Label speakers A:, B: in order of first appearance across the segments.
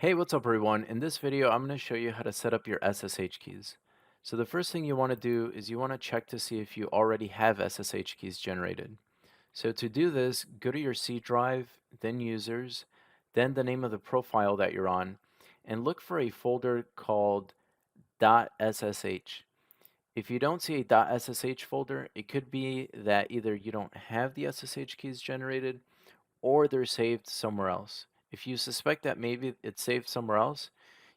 A: Hey, what's up everyone? In this video, I'm going to show you how to set up your SSH keys. So the first thing you want to do is you want to check to see if you already have SSH keys generated. So to do this, go to your C drive, then users, then the name of the profile that you're on, and look for a folder called .ssh. If you don't see a .ssh folder, it could be that either you don't have the SSH keys generated or they're saved somewhere else. If you suspect that maybe it's saved somewhere else,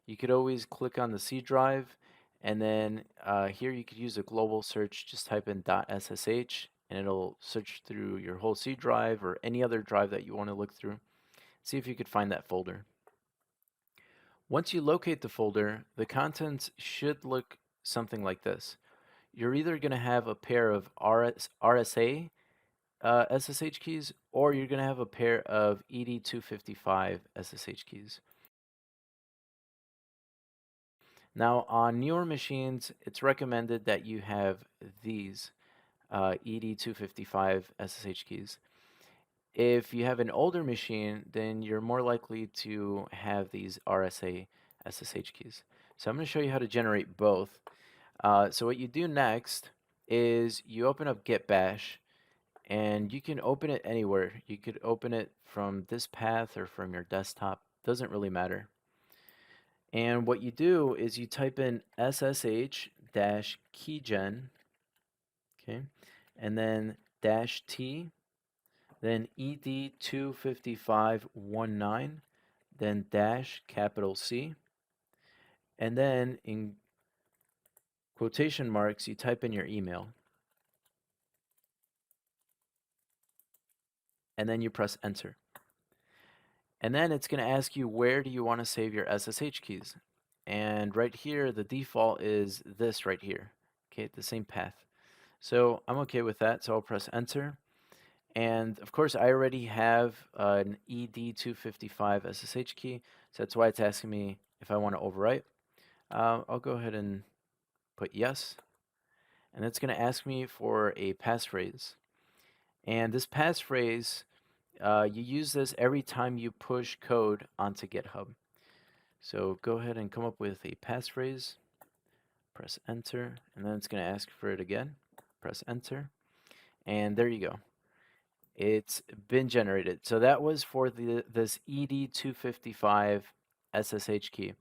A: you could always click on the C drive, and then here you could use a global search. Just type in .ssh, and it'll search through your whole C drive or any other drive that you want to look through. See if you could find that folder. Once you locate the folder, the contents should look something like this. You're either going to have a pair of RSA SSH keys, or you're going to have a pair of ED255 SSH keys. Now, on newer machines, it's recommended that you have these ED255 SSH keys. If you have an older machine, then you're more likely to have these RSA SSH keys. So I'm going to show you how to generate both. So what you do next is you open up Git Bash, and you can open it anywhere. You could open it from this path or from your desktop. Doesn't really matter. And what you do is you type in ssh-keygen, okay, and then -t, then ed25519, then -C, and then in quotation marks you type in your email, and then you press enter. And then it's going to ask you, where do you want to save your SSH keys? And right here, the default is this right here, okay, the same path. So I'm okay with that, so I'll press enter. And of course, I already have an ED255 SSH key, so that's why it's asking me if I want to overwrite. I'll go ahead and put yes. And it's going to ask me for a passphrase. And this passphrase, you use this every time you push code onto GitHub. So go ahead and come up with a passphrase, press enter, and then it's going to ask for it again. Press enter, and there you go. It's been generated. So that was for this ED255 SSH key.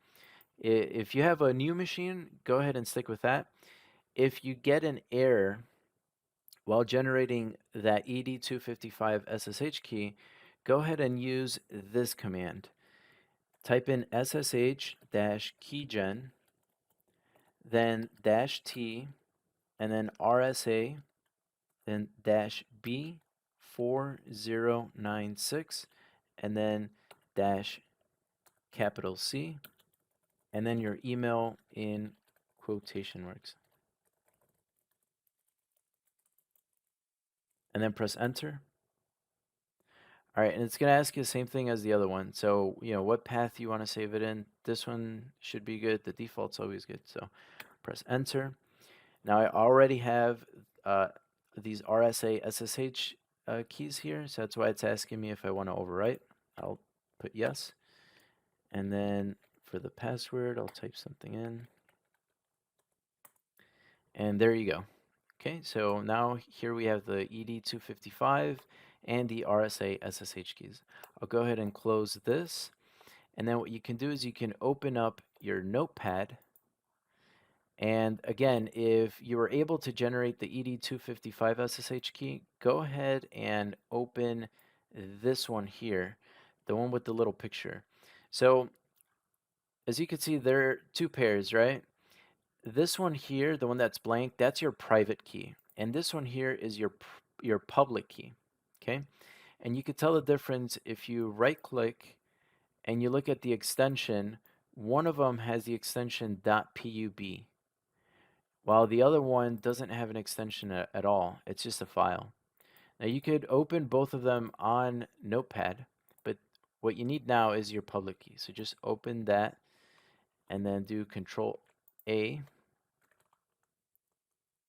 A: If you have a new machine, go ahead and stick with that. If you get an error while generating that ED255 SSH key, go ahead and use this command. Type in ssh-keygen, then -t, and then RSA, then -B4096, and then -C, and then your email in quotation marks. And then press enter. All right, and it's going to ask you the same thing as the other one. So, what path you want to save it in. This one should be good. The default's always good. So press enter. Now I already have these RSA SSH keys here, so that's why it's asking me if I want to overwrite. I'll put yes. And then for the password, I'll type something in. And there you go. Okay, so now here we have the ED255 and the RSA SSH keys. I'll go ahead and close this. And then what you can do is you can open up your notepad. And again, if you were able to generate the ED255 SSH key, go ahead and open this one here, the one with the little picture. So as you can see, there are two pairs, right? This one here, the one that's blank, that's your private key. And this one here is your public key, okay? And you could tell the difference if you right-click and you look at the extension. One of them has the extension .pub, while the other one doesn't have an extension at all. It's just a file. Now you could open both of them on Notepad, but what you need now is your public key. So just open that and then do Control A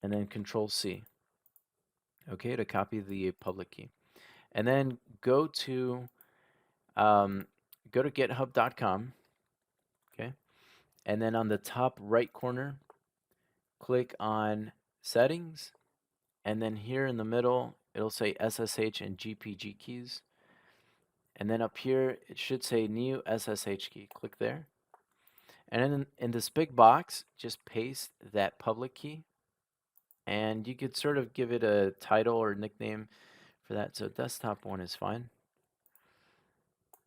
A: and then Control C, okay, to copy the public key. And then go to github.com, Okay. And then on the top right corner, click on Settings. And then here in the middle, it'll say SSH and GPG keys. And then up here, it should say New SSH key. Click there. And then in this big box, just paste that public key. And you could sort of give it a title or nickname for that. So desktop one is fine.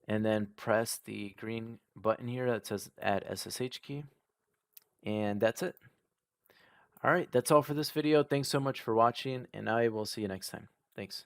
A: And then press the green button here that says Add SSH key. And that's it. All right, that's all for this video. Thanks so much for watching, and I will see you next time. Thanks.